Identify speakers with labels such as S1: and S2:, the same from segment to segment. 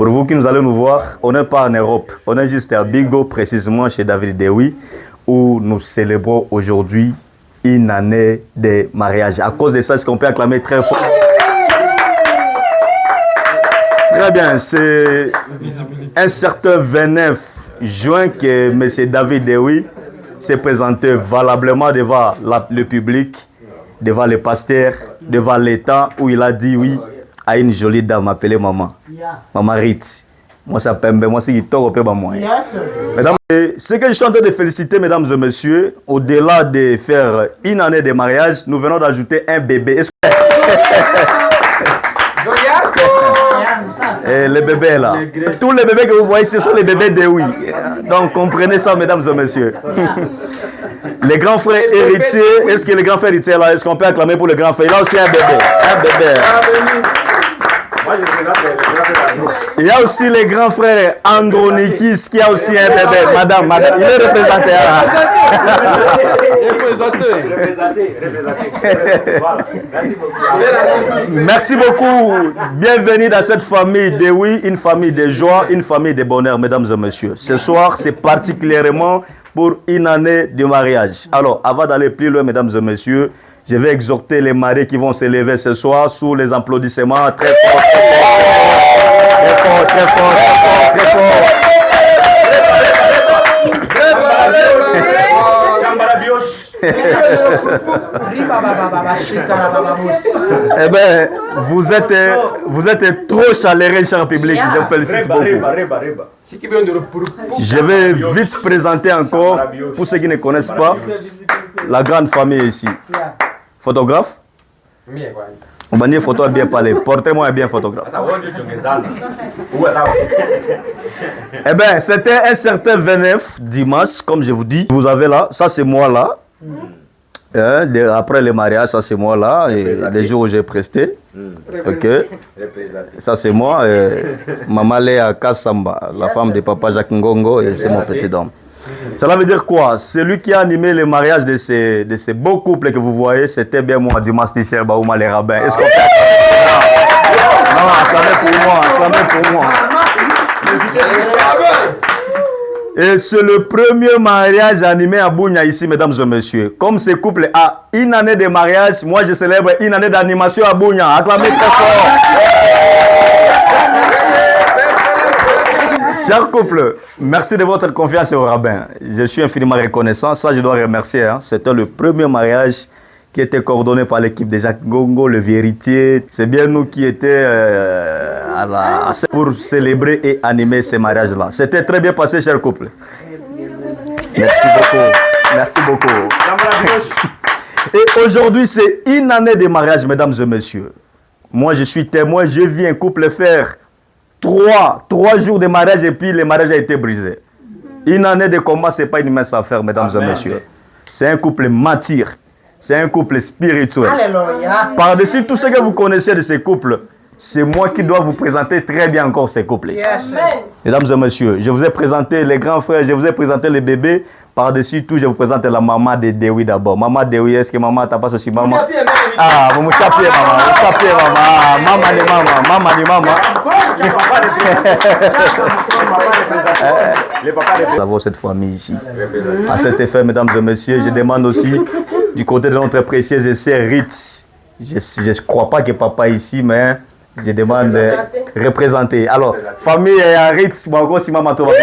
S1: Pour vous qui nous allez nous voir, on n'est pas en Europe. On est juste à Bigo, précisément chez David Dewi, où nous célébrons aujourd'hui une année de mariage. À cause de ça, est-ce qu'on peut acclamer très fort? Très bien, c'est un certain 29 juin que M. David Dewi s'est présenté valablement devant le public, devant les pasteurs, devant l'État, où il a dit oui à une jolie dame appelée maman. Maman Rit. Moi, ça pembe, moi, c'est qui tord au moi. Mesdames, ce que je suis en train de féliciter, mesdames et messieurs, au-delà de faire une année de mariage, nous venons d'ajouter un bébé. Est-ce que... Et les bébés là. Tous les bébés que vous voyez, ce sont les bébés de oui. Donc comprenez ça, mesdames et messieurs. Les grands frères héritiers, est-ce que les grands frères héritiers là, est-ce qu'on peut acclamer pour le grand frère? Il a aussi un bébé. Un bébé. Il y a aussi les grands frères Andronikis qui a aussi un bébé. Madame, il est représenté. Merci beaucoup. Bienvenue dans cette famille de oui, une famille de joie, une famille de bonheur, mesdames et messieurs. Ce soir, c'est particulièrement pour une année de mariage. Alors, avant d'aller plus loin, mesdames et messieurs, je vais exhorter les maris qui vont se lever ce soir sous les applaudissements très forts, très fort, très fort, très fort, très fort. Eh bien, vous êtes trop chaleureux, cher public. Je vous félicite beaucoup. Je vais vite présenter encore, pour ceux qui ne connaissent pas, la grande famille ici. Photographe? On va dire photo bien parler. Portez-moi un bien photographe. Eh bien, c'était un certain 29 dimanche, comme je vous dis. Vous avez là, ça c'est moi là. Après le mariage, ça c'est moi là. Et les jours où j'ai presté. Ok. Ça c'est moi. Maman Léa Kassamba, la femme de papa Jacques Ngongo, et c'est mon petit homme. Cela veut dire quoi? Celui qui a animé le mariage de ces beaux couples que vous voyez, c'était bien moi, Dimas Ticher Baouma les rabbins. Est-ce qu'on peut... Non, acclamez pour moi, acclamez pour moi. Et c'est le premier mariage animé à Bounia ici, mesdames et messieurs. Comme ce couple a une année de mariage, moi je célèbre une année d'animation à Bounia. Acclamez très fort. Chers couples, merci de votre confiance au rabbin. Je suis infiniment reconnaissant. Ça, je dois remercier. C'était le premier mariage qui était coordonné par l'équipe de Jacques Ngongo, le véritier. C'est bien nous qui étions pour célébrer et animer ces mariages-là. C'était très bien passé, chers couples. Merci beaucoup. Merci beaucoup. Et aujourd'hui, c'est une année de mariage, mesdames et messieurs. Moi, je suis témoin. J'ai vu un couple faire 3 jours de mariage et puis le mariage a été brisé. Une année de combat, ce n'est pas une mince affaire, mesdames et messieurs. C'est un couple mature. C'est un couple spirituel. Alléluia. Par-dessus tout ce que vous connaissez de ces couples, c'est moi qui dois vous présenter très bien encore ces couples. Yes. Mesdames et messieurs, je vous ai présenté les grands frères, je vous ai présenté les bébés. Par-dessus tout, je vous présente la maman de Dewi d'abord. Maman Dewi, est-ce que maman t'as pas aussi maman? Ah, vous me chapez maman, vous chapez maman. Maman ni maman, maman ni maman. Nous avons cette famille ici. À cet effet, mesdames et messieurs, je demande aussi du côté de notre précieuse sœur Rit. Je ne crois pas que papa est ici, mais je demande de représenter. Alors, famille Rit, bon, si maman toi.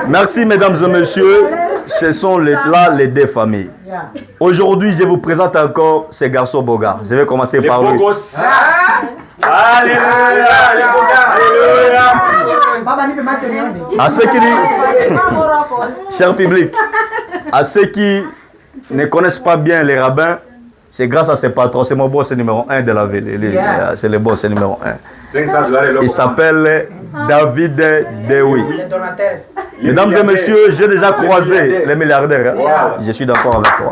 S1: Merci mesdames et messieurs, ce sont là les deux familles. Aujourd'hui, je vous présente encore ces garçons bogards. Je vais commencer par lui. Alléluia, les bogards, alléluia. À ceux qui cher public, à ceux qui ne connaissent pas bien les rabbins, c'est grâce à ses patrons. C'est mon boss numéro 1 de la ville. C'est le boss numéro 1. Il s'appelle David Dewi. Mesdames et messieurs, j'ai déjà croisé les milliardaires. Je suis d'accord avec toi.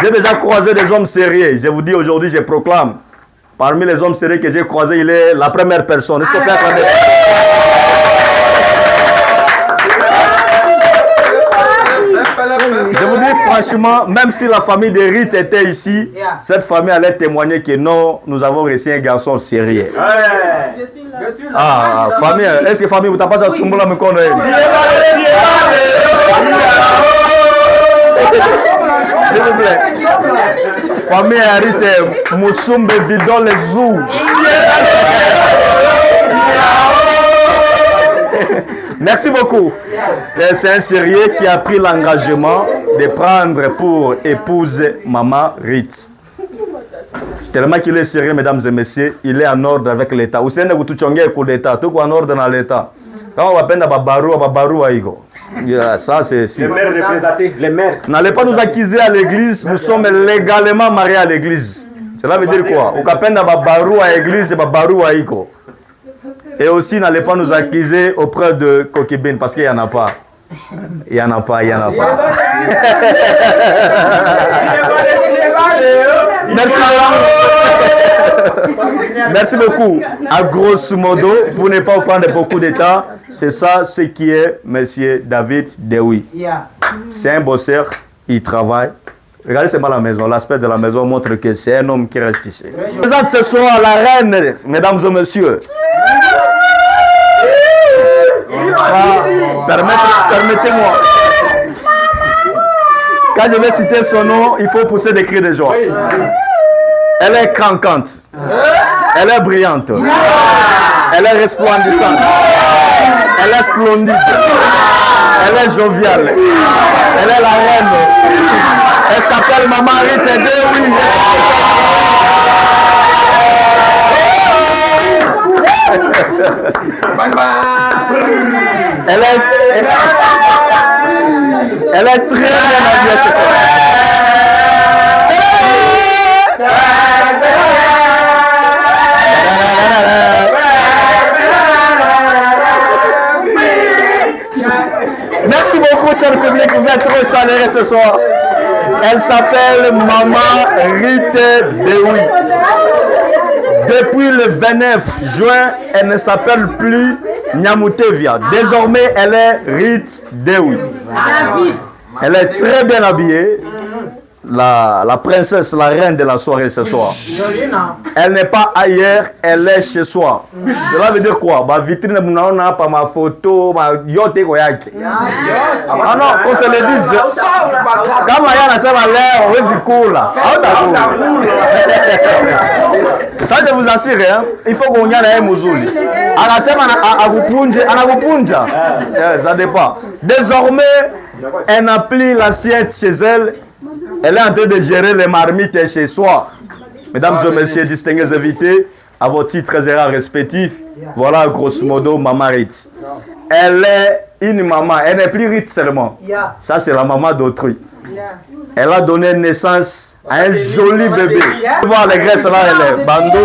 S1: J'ai déjà croisé des hommes sérieux. Je vous dis aujourd'hui, je proclame Parmi les hommes sérieux que j'ai croisés, il est la première personne. Est-ce qu'on peut acclamer? Je vous dis franchement, même si la famille de Rite était ici, cette famille allait témoigner que non, nous avons reçu un garçon sérieux. Ah, famille, est-ce que famille, vous t'avez pas à Sumbula me connaître? S'il vous plaît. Famille Rite, Moussoumbe Vidon les Zou. Merci beaucoup. C'est un sérieux qui a pris l'engagement de prendre pour épouse Maman Rite. Tellement qu'il est sérieux, mesdames et messieurs, il est en ordre avec l'État. Vous savez que tu es coup d'État, tout en ordre dans l'État. Quand on va peine à Babarou, ça c'est si. Les maires représentés, les maires. N'allez pas nous accuser à l'église, nous sommes légalement mariés à l'église. Cela veut dire quoi? Au peine à Babarou à l'église, c'est Babarou à Iko. Et aussi, n'allez pas nous accuser auprès de Kokibine, parce qu'il n'y en a pas. Il n'y en a pas, il n'y en a pas. Merci beaucoup. Merci beaucoup. À grosso modo, pour ne pas prendre beaucoup de temps, c'est ça ce qui est Monsieur David Dewi. C'est un bosseur, il travaille. Regardez seulement la maison. L'aspect de la maison montre que c'est un homme qui reste ici. Je présente ce soir la reine, mesdames et messieurs. Permettez-moi. Quand je vais citer son nom, il faut pousser des cris de joie. Elle est craquante. Elle est brillante. Elle est resplendissante. Elle est splendide. Elle est joviale. Elle est la reine. Elle s'appelle Maman Rite Dewi. Elle est très bien habillée ce soir. Merci beaucoup, cher public, vous êtes trop chaleureux ce soir. Elle s'appelle Maman Rite Dewi. Depuis le 29 juin, elle ne s'appelle plus Nyamutevia. Désormais, elle est Rite Dewi. Elle est très bien habillée. La princesse, la reine de la soirée ce soir. Elle n'est pas ailleurs, elle est chez soi. Cela veut dire quoi? Ma vitrine, pas ma photo, ma yote koyaki. Ah non, qu'on se le dise. Quand Maya n'a pas l'air, on va cool. Ça, je vous assure, hein, il faut qu'on y aille à Mouzouli. À la semaine, à Gupunja, ça dépend. Désormais, elle n'a plus l'assiette chez elle. Elle est en train de gérer les marmites chez soi. Mesdames et messieurs, distingués invités, à vos titres respectifs, voilà grosso modo Maman Rite. Elle est une maman, elle n'est plus Rite seulement. Ça, c'est la maman d'autrui. Elle a donné naissance à un joli bébé. Vous voyez les graisses là, elle est Bandoko.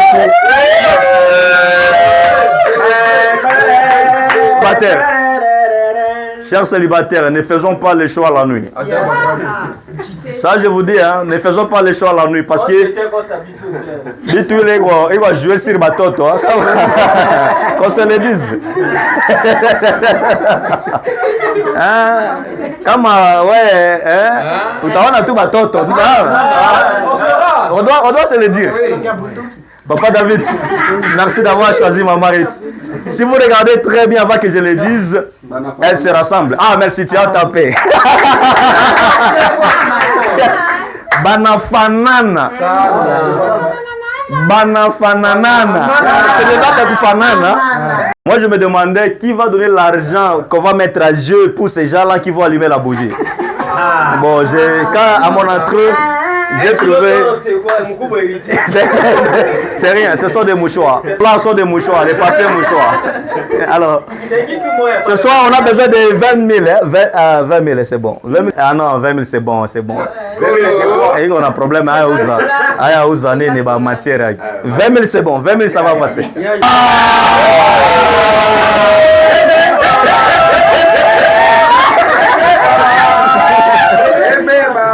S1: Célibataire. Chers célibataires, ne faisons pas les choix la nuit. Ça, je vous dis, hein, ne faisons pas les choix la nuit parce que. Dites-lui, il va jouer sur ma toto. Hein, qu'on se le dise. Hein, comme, ouais, hein, on a tout ma toto. On doit se le dire. Papa David, merci d'avoir choisi Maman Rite. Si vous regardez très bien avant que je le dise, elles se rassemblent. Ah, merci, tu as tapé. Banafanana. Banafanana. C'est le date de Fanana. Moi, je me demandais qui va donner l'argent qu'on va mettre à jeu pour ces gens-là qui vont allumer la bougie. Bon, quand à mon entrée, j'ai trouvé. C'est rien, ce sont des mouchoirs. Là, ce sont des mouchoirs, des papiers mouchoirs. Alors, ce soir, on a besoin de 20 000. Hein? 20 000, c'est bon. 20 000, ah non, 20 000, c'est bon, c'est bon. Et on a un problème à Aouza. À Aouza, il n'y a pas matière. 20 000, c'est bon. 20 000, ça va passer.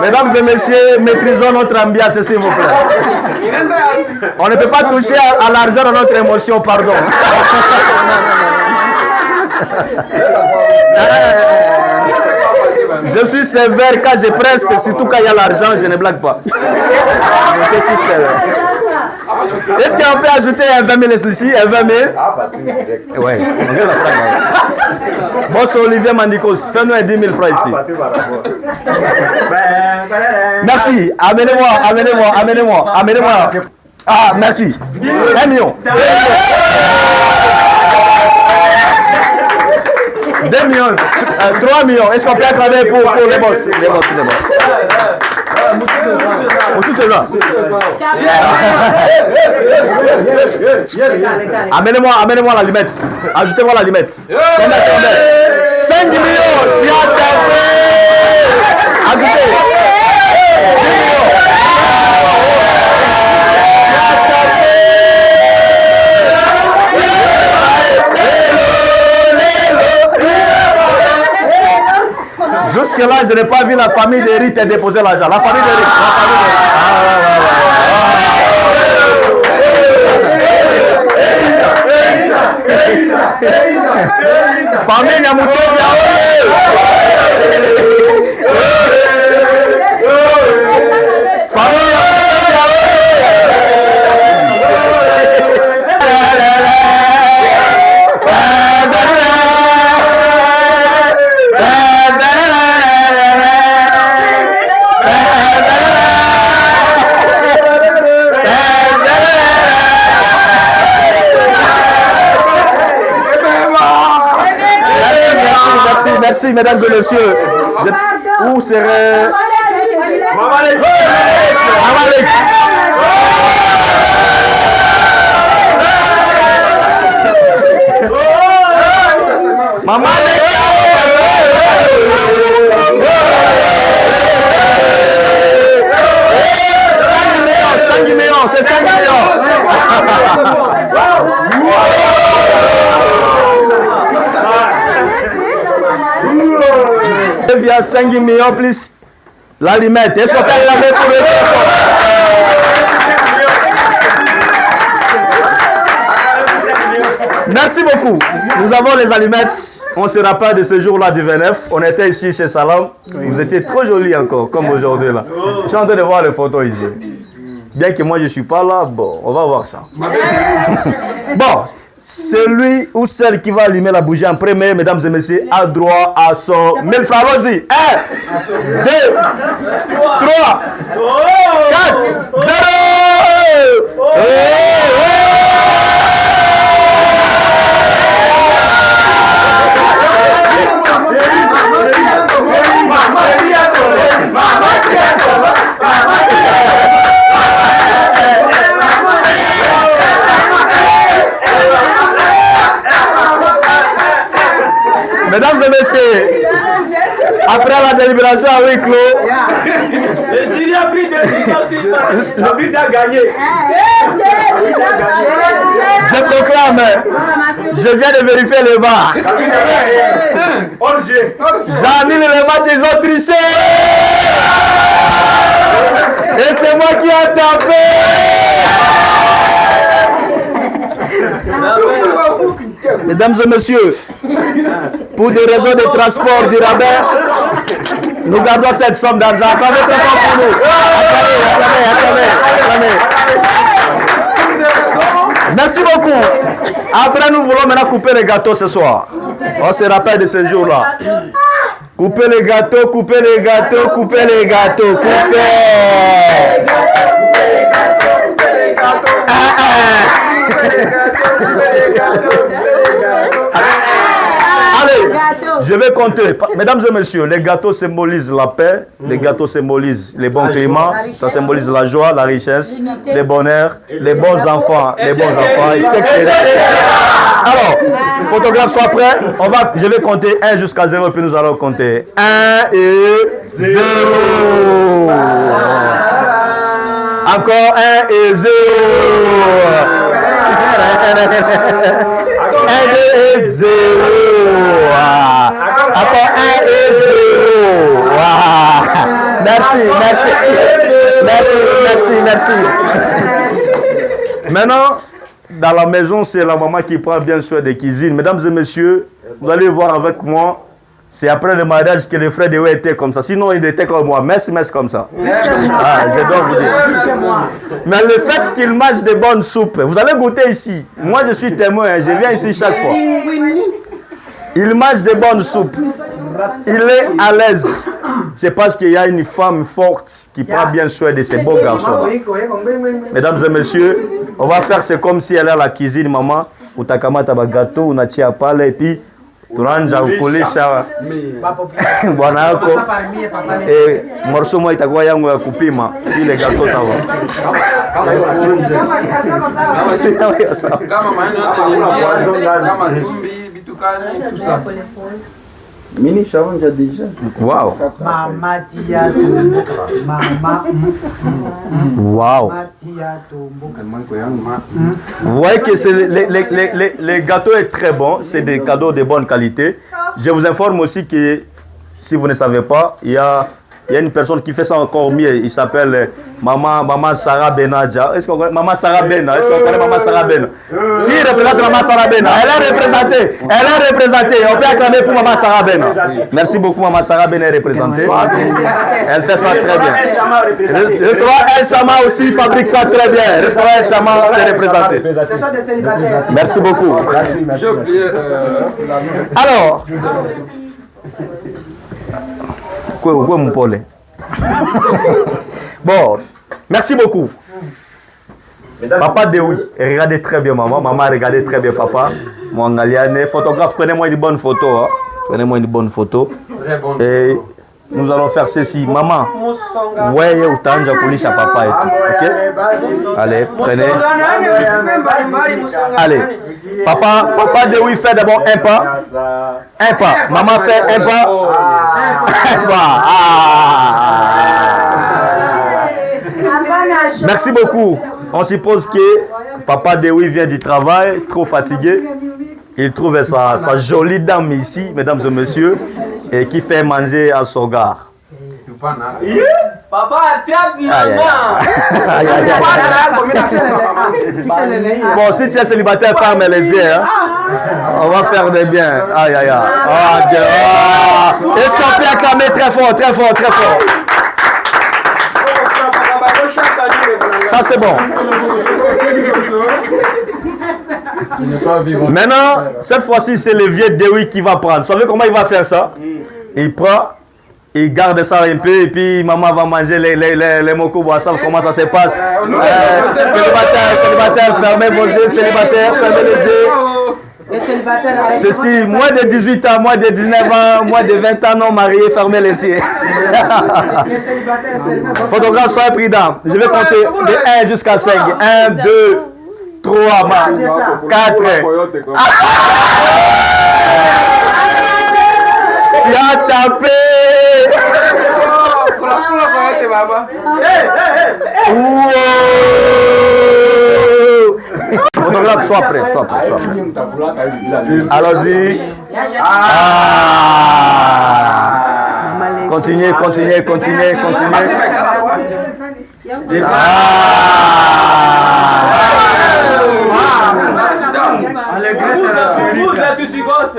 S1: Mesdames et messieurs, maîtrisons notre ambiance, s'il vous plaît. On ne peut pas toucher à l'argent dans notre émotion, pardon. Je suis sévère quand je preste, surtout quand il y a l'argent, je ne blague pas. Je suis sévère. Est-ce qu'on peut ajouter un 20 000 ici, un 20 000? Ouais. Bon, c'est Olivier Mandikos, fais-nous un 10 000 francs ici. Merci, amenez-moi. Ah, merci. 1 million. 2 millions, 3 millions. Est-ce qu'on peut travailler pour les boss? Les boss. Aussi c'est là. Amenez-moi la limette. Ajoutez-moi la limette. 5 millions. Tu as tapé. Ajoutez. 10 millions. Jusque-là, je n'ai pas vu la famille d'Eric déposer l'argent. La famille d'Eric. Famille Nyamuto Merci, mesdames et messieurs. Où serait... Maman, 5 millions, c'est 5 millions. Via 5 millions plus la limette. Est-ce qu'on peut la mettre pour le téléphone? Merci beaucoup. Nous avons les allumettes. On se rappelle de ce jour-là du 29. On était ici chez Salam. Vous étiez trop jolis encore, comme aujourd'hui là. Je suis en train de voir les photos ici. Bien que moi je ne suis pas là, bon, on va voir ça. Bon. Celui ou celle qui va allumer la bougie en premier, mesdames et messieurs, a droit à son 1000 francs. Allons-y. 1, 2, 3, 4, 0. Mesdames et messieurs, après la délibération à huis clos,
S2: le Syrie a pris décision sur la ville a gagné.
S1: Je proclame, je viens de vérifier le VAR. J'annule le match, ils ont triché. Et c'est moi qui ai tapé. Mesdames et messieurs, pour des raisons de transport du rabbin, nous gardons cette somme d'argent. Attendez très fort pour nous. Attendez. Merci beaucoup. Après, nous voulons maintenant couper les gâteaux ce soir. On se rappelle de ce jour-là. Coupez les gâteaux, coupez les gâteaux, coupez les gâteaux, coupez. Allez, je vais compter. Mesdames et messieurs, les gâteaux symbolisent la paix, les gâteaux symbolisent les bons climats, ça symbolise la joie, la richesse, le bonheur, les bons enfants, Alors, photographe, sois prêt. Je vais compter 1 jusqu'à 0, puis nous allons compter 1 et 0. Encore 1 et 0. 1, 2 et 0. Encore 1 et 0. Merci, merci. Merci. Maintenant, dans la maison, c'est la maman qui prend bien soin des cuisines. Mesdames et messieurs, vous allez voir avec moi, c'est après le mariage que les frères de Dewi étaient comme ça. Sinon, il était comme moi. Merci comme ça. Je dois vous dire. Mais le fait qu'il mange de bonnes soupes, vous allez goûter ici. Moi, je suis témoin, je viens ici chaque fois. Il mange de bonnes soupes. Il est à l'aise. C'est parce qu'il y a une femme forte qui prend bien soin de ces beaux garçons. Mesdames et messieurs, on va faire c'est comme si elle est à la cuisine, maman. Utakamata ba gâteau, unatia pale et puis tunaanza kukulisha bwana yako. Morso moja itakuwa yangu ya kupima si ile gâteau sawa.
S3: Kama maneno kama tumbi bitukani tout ça.
S2: Mini challenge déjà.
S1: Wow.
S4: Mama tia tumbo. Mama.
S1: Wow. Vous voyez que les gâteaux est très bon, c'est des cadeaux de bonne qualité. Je vous informe aussi que si vous ne savez pas, il y a une personne qui fait ça encore mieux. Il s'appelle Maman Sarah Benadja. Est-ce qu'on connaît Maman Sarah Bena? Est-ce qu'on connaît Maman Sarah Bena? Qui représente Maman Sarah Bena? Elle est représentée. On peut acclamer pour Maman Sarah Bena. Merci beaucoup, Maman Sarah Bena est représentée. Elle fait ça très bien. Restaurant El Chama aussi fabrique ça très bien. Restaurant El Chama, c'est représenté. Merci beaucoup.
S3: J'ai oublié
S1: Alors, bon, merci beaucoup. Papa Dewi, regardez très bien maman. Maman, regardez très bien papa. Moi, Ngaliane, photographe, prenez-moi une bonne photo. Hein. Prenez-moi une bonne photo. Et nous allons faire ceci. Maman, ouais, utanja kulisha papa et tout. Ok? Allez, prenez. Allez. Papa Dewi fait d'abord un pas. Un pas. Maman fait un pas. Un pas. Merci beaucoup. On suppose que Papa Dewi vient du travail, trop fatigué. Il trouve sa jolie dame ici, mesdames et messieurs, et qui fait manger à son gars.
S2: Papa, attrape maman.
S1: Bon, si tu es célibataire, ferme les yeux. Hein. On va faire des biens. Aïe, aïe, aïe. Est-ce qu'on peut acclamer très fort, très fort, très fort? Ça, c'est bon. Maintenant, cette fois-ci, c'est le vieux Dewi qui va prendre. Vous savez comment il va faire ça? Il prend, il garde ça un peu, et puis maman va manger les mokos. Vous savez comment ça se passe? Célibataire, fermez vos yeux. Célibataire, fermez les yeux. Ceci, moins de 18 ans, moins de 19 ans, moins de 20 ans non mariés, fermez les yeux. Photographe, soyez prudent. Je vais compter de 1 jusqu'à 5. 1, 2, 3, 4. Tu as tapé. Photographe, sois prêt. Allons-y. Continuez.
S2: Vous êtes tous gosses.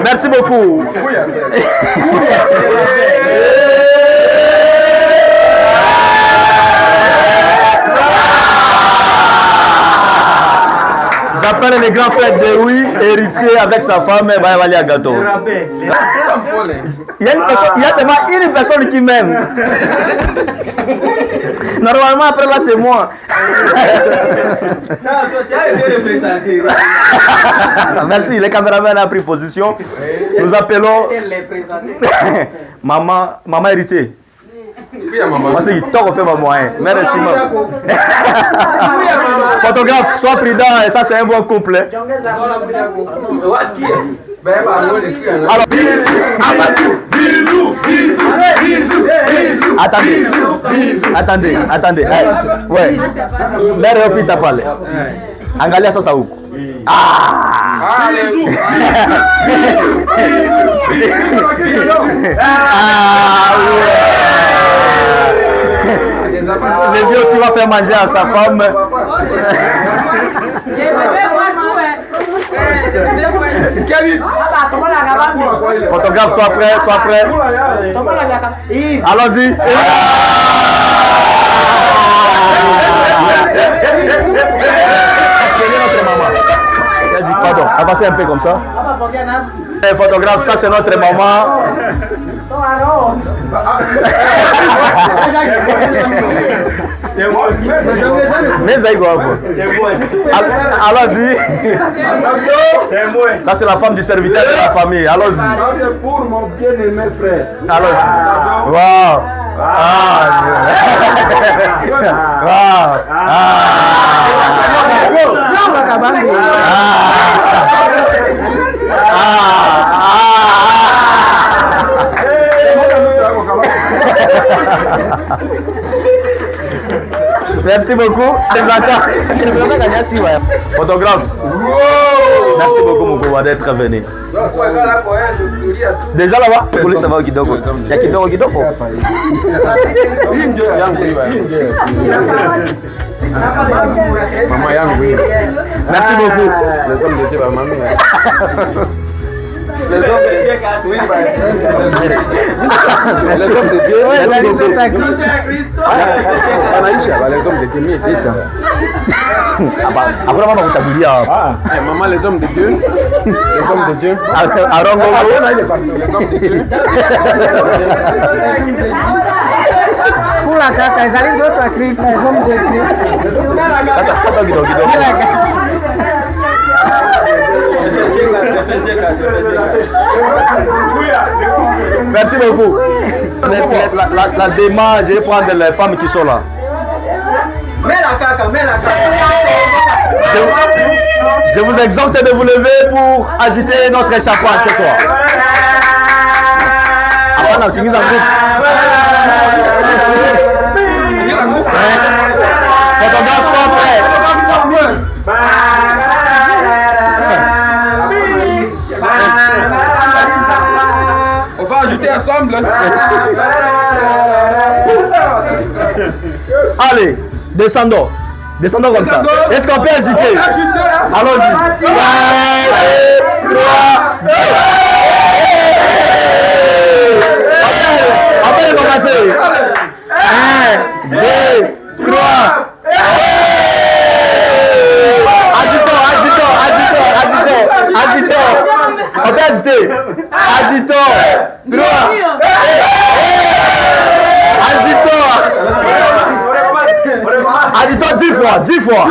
S1: Merci beaucoup. J'appelle les grands frères de oui, héritier avec sa femme, et va aller à gâteau. Il y a seulement une personne qui m'aime. Normalement, après là, c'est moi. Merci, le caméraman a pris position. Nous appelons maman héritier. Parce qu'il tord un peu ma moyen. Merci, maman. Photographe, sois prudent, et ça, c'est un bon couple. Alors,
S2: bisous.
S1: Attendez. Ouais. Mère opita pale. Angalia sasa huko. Le vieux aussi va faire manger à sa femme. Photographe, sois prêt. Allons-y. Pardon, avancez un peu comme ça. Photographe, ça c'est notre maman. Allons-y. Ça c'est la femme du serviteur de la famille. Allons-y.
S3: C'est pour mon bien-aimé frère.
S1: Allons-y. Wow. Merci beaucoup. Photographe. Merci beaucoup mon copain d'être venu. Déjà là-bas, pour ça va kidogo. Ya kidogo.
S3: Mama yangu hii.
S1: Merci beaucoup.
S3: Les hommes de Dieu, maman.
S2: Les hommes de Dieu,
S3: Les hommes de Dieu.
S1: Merci beaucoup.
S3: Anaisha, les hommes de Dieu. Vita.
S1: Après maman kuchagulia hapa.
S3: Maman, les hommes de Dieu. Les hommes de Dieu.
S1: Arongo.
S3: Les hommes de Dieu.
S5: Kula kaka, ezali nzoto ya Kristo, les hommes de Dieu.
S1: Kata kidogo. Merci beaucoup. La démarche, je vais prendre les femmes qui sont là. Je vous exhorte de vous lever pour agiter notre champagne ce soir. Photographe, sois prêt.
S3: On va ajouter ensemble.
S1: Allez, descendons. Descendons comme ça. Est-ce qu'on peut hésiter? Allons-y. 1, 2, 3. On peut recommencer. 1, 2, 3. Agitons. On peut hésiter. Agitons. 3. Agitons 10 fois.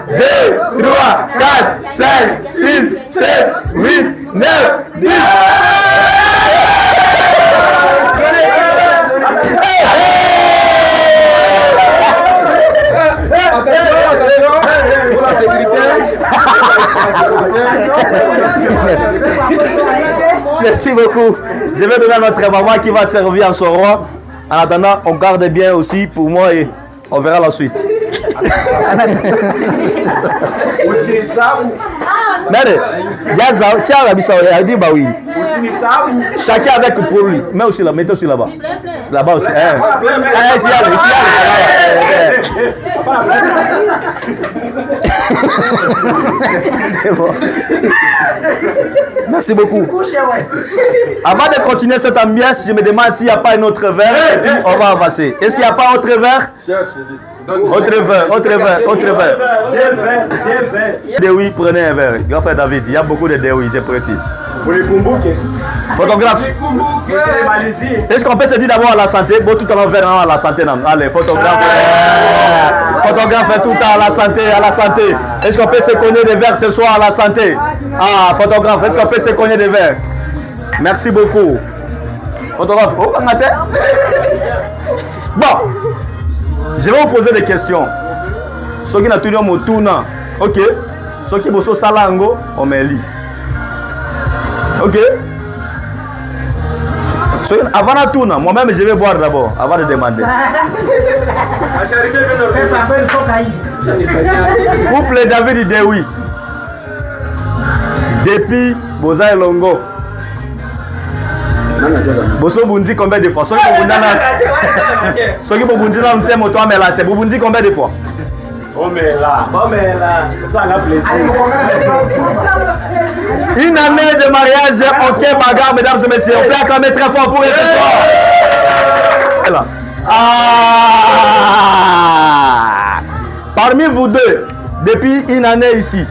S1: 1, 2, 3, 4, 5, 6, 7, 8, 9, 10.
S3: Pour la sécurité.
S1: Merci beaucoup. Je vais donner à notre maman qui va servir en son roi. En attendant, on garde bien aussi pour moi et on verra la suite. Chacun avec pour lui. Mais aussi là, mettez aussi là-bas. Là-bas aussi. C'est bon. Merci beaucoup. Avant de continuer cette ambiance, je me demande s'il n'y a pas un autre verre et puis on va avancer. Est-ce qu'il n'y a pas un autre verre? Autre verre. Dewi, prenez un verre. Grand frère David, il y a beaucoup de Dewi, je précise. Photographe. Est-ce qu'on peut se dire d'abord à la santé? Bon, tout à l'heure, à la santé. Allez, photographe. Photographe tout à la santé, Est-ce qu'on peut se cogner des verres ce soir à la santé? Ah, photographe, est-ce qu'on peut se cogner des verres? Merci beaucoup. Photographe, oh, bon, je vais vous poser des questions. Ceux qui n'ont pas mon tournant, ok. Ceux qui bossent salango, on met lit. Ok. Avant la tourne, moi-même je vais boire d'abord, avant de demander. Couple David Dewi. Depuis Boza et Longo. Boso Bundi combien de fois? Ceux qui Bundi dans le thème, toi, mais là, vous Bundi combien de fois?
S2: Oh mais là, ça a plaisir.
S1: Une année de mariage, ok, bagarre, mesdames et messieurs. On peut acclamer très fort pour eux ce soir. Là. Ah! Parmi vous deux, depuis une année ici,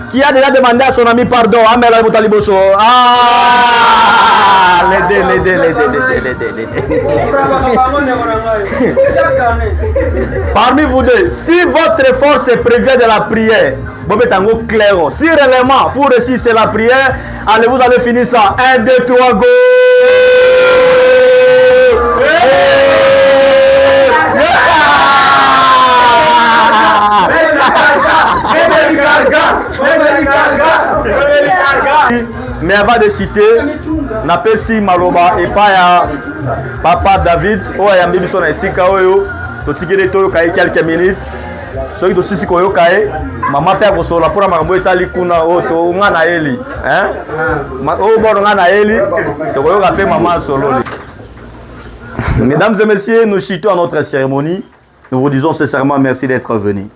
S1: qui a déjà demandé à son ami pardon? Amela Boutaliboso. Ah! L'aidez. Parmi vous deux, si votre force prévient de la prière, clair. Si réellement pour réussir c'est la prière, allez, vous allez finir ça. 1, 2, 3, go! Mais avant de citer, Napesi Maloba et pas Papa David, oh ya mbibi sona esika oyo, totikele toyo kai quelques minutes. Soki to sisi koyo kai, mama pe akosola pona makambo etali kuna oto nga na eli, hein? O bono nga na eli, to koyo ka pe mama sololi. Mesdames et messieurs, nous chutons à notre cérémonie. Nous vous disons sincèrement merci d'être venus.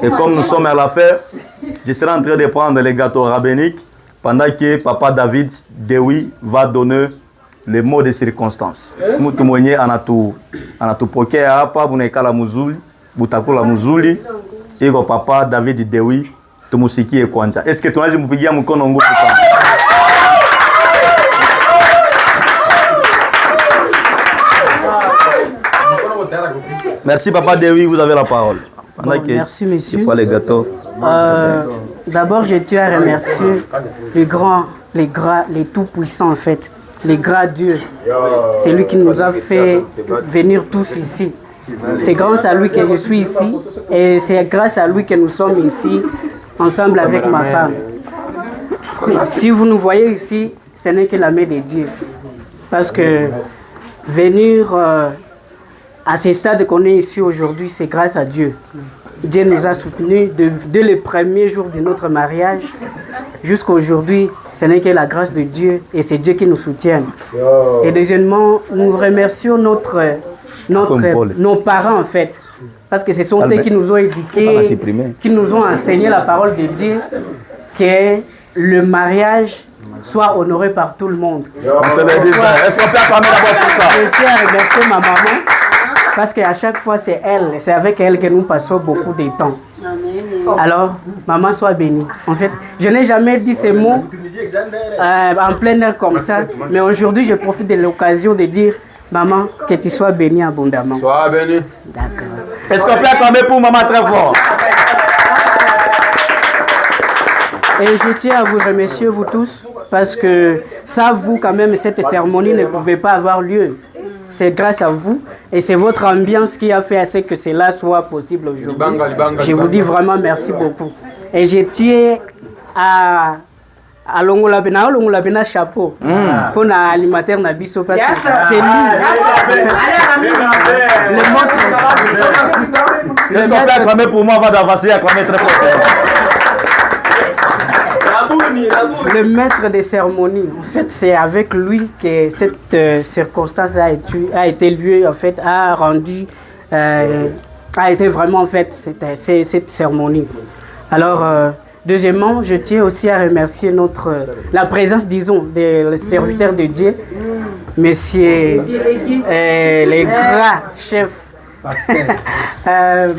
S1: Et comme nous sommes à la fête, je serai en train de prendre les gâteaux rabbiniques pendant que Papa David Dewi va donner les mots de circonstance. Mutu mwenye anatupokea hapa bunekala muzuli, butakula muzuli. Iko Papa David Dewi tumusikie kwanza. Est-ce que tunaweza mpigia mkono nguvu sana? Merci Papa Dewi, vous avez la parole.
S5: Bon, merci monsieur.
S1: Pour les gâteaux.
S5: D'abord, je tiens à remercier les grands, les gras, les tout-puissants en fait, les grands dieux. C'est lui qui nous a fait venir tous ici. C'est grâce à lui que je suis ici et c'est grâce à lui que nous sommes ici ensemble avec ma femme. Si vous nous voyez ici, ce n'est que la main de Dieu. Parce que venir à ce stade qu'on est ici aujourd'hui, c'est grâce à Dieu. Dieu nous a soutenus dès le premier jour de notre mariage jusqu'à aujourd'hui. Ce n'est que la grâce de Dieu et c'est Dieu qui nous soutient. Et deuxièmement, nous remercions nos parents en fait. Parce que ce sont eux qui nous ont éduqués, qui nous ont enseigné la parole de Dieu, que le mariage soit honoré par tout le monde.
S1: Est-ce qu'on peut acclamer d'abord pour ça?
S5: Je tiens à remercier ma maman. Parce qu'à chaque fois, c'est avec elle que nous passons beaucoup de temps. Alors, maman, sois bénie. En fait, je n'ai jamais dit ces mots en plein air comme ça, mais aujourd'hui, je profite de l'occasion de dire, maman, que tu sois bénie abondamment.
S3: Sois bénie.
S5: D'accord.
S1: Est-ce qu'on peut acclamer pour maman très fort?
S5: Et je tiens à vous remercier, vous tous, parce que sans vous, quand même, cette cérémonie ne pouvait pas avoir lieu. C'est grâce à vous et c'est votre ambiance qui a fait à ce que cela soit possible aujourd'hui. Je vous dis vraiment merci beaucoup. Et je tiens à Longolabena chapeau pour l'animateur Nabiso parce que c'est lui.
S1: Est-ce qu'on peut acclamer pour moi avant d'avancer, acclamer très fort?
S5: Le maître des cérémonies, en fait, c'est avec lui que cette circonstance a été lieu, en fait, a été vraiment, en fait, cette cérémonie. Alors, deuxièmement, je tiens aussi à remercier la présence, disons, des serviteurs de Dieu, messieurs les grands chefs,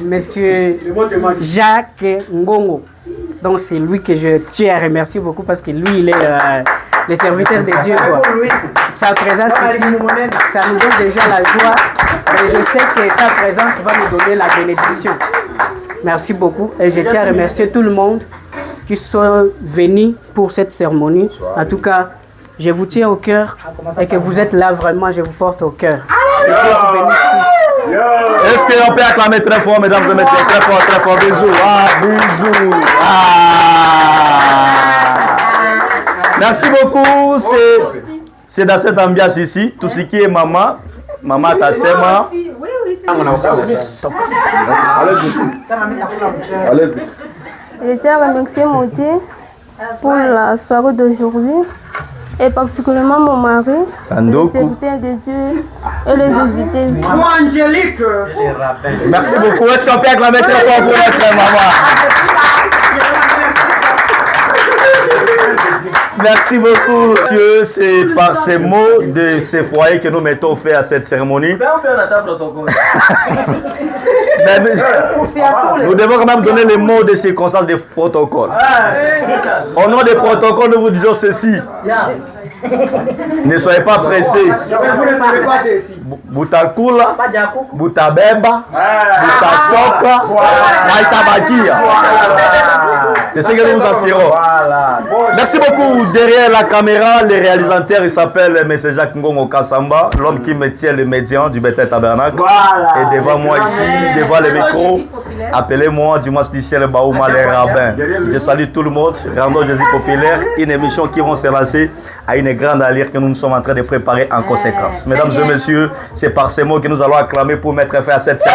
S5: monsieur Jacques Ngongo. Donc c'est lui que je tiens à remercier beaucoup parce que lui, il est le serviteur de Dieu. Quoi. Sa présence ici, ça nous donne déjà la joie. Et je sais que sa présence va nous donner la bénédiction. Merci beaucoup. Et je tiens à remercier tout le monde qui sont venus pour cette cérémonie. En tout cas, je vous tiens au cœur et que vous êtes là vraiment, je vous porte au cœur.
S1: Est-ce qu'on peut acclamer très fort, mesdames et messieurs? Très fort, bisous. Ah, bisous. Ah. Merci beaucoup. C'est dans cette ambiance ici, tout ce qui est maman, maman Tassema.
S6: Oui, oui, c'est
S3: Allez-y.
S7: Je tiens à remercier mon Dieu pour la soirée d'aujourd'hui et particulièrement mon mari, les
S1: Andoku.
S7: serviteurs de Dieu et les invités.
S2: Angélique.
S1: Merci beaucoup. Est-ce qu'on peut acclamer très fort pour notre maman? Merci beaucoup. Dieu, c'est par ces mots de ces foyers que nous mettons fait à cette cérémonie.
S2: Fais un peu dans ta protocole.
S1: Nous devons quand même donner les mots de circonstances des protocoles. Au nom des protocoles, nous vous disons ceci. Ne soyez pas pressés.
S2: Vous ne savez pas ici.
S1: Butakula, butabeba, butachoka, maitabakia. C'est ce que nous vous assurons. Merci beaucoup. Derrière la caméra, le réalisateur, il s'appelle M. Jacques Ngongo Kassamba, l'homme qui me tient le médian du Bethel Tabernacle. Et devant moi ici, devant le micro, appelez-moi Dimanche du ciel Baouma les rabbins. Je salue tout le monde. Rendons Jésus populaire, une émission qui va se lancer à une grande allure que nous sommes en train de préparer en conséquence. Mesdames et messieurs, c'est par ces mots que nous allons acclamer pour mettre fin à cette séance.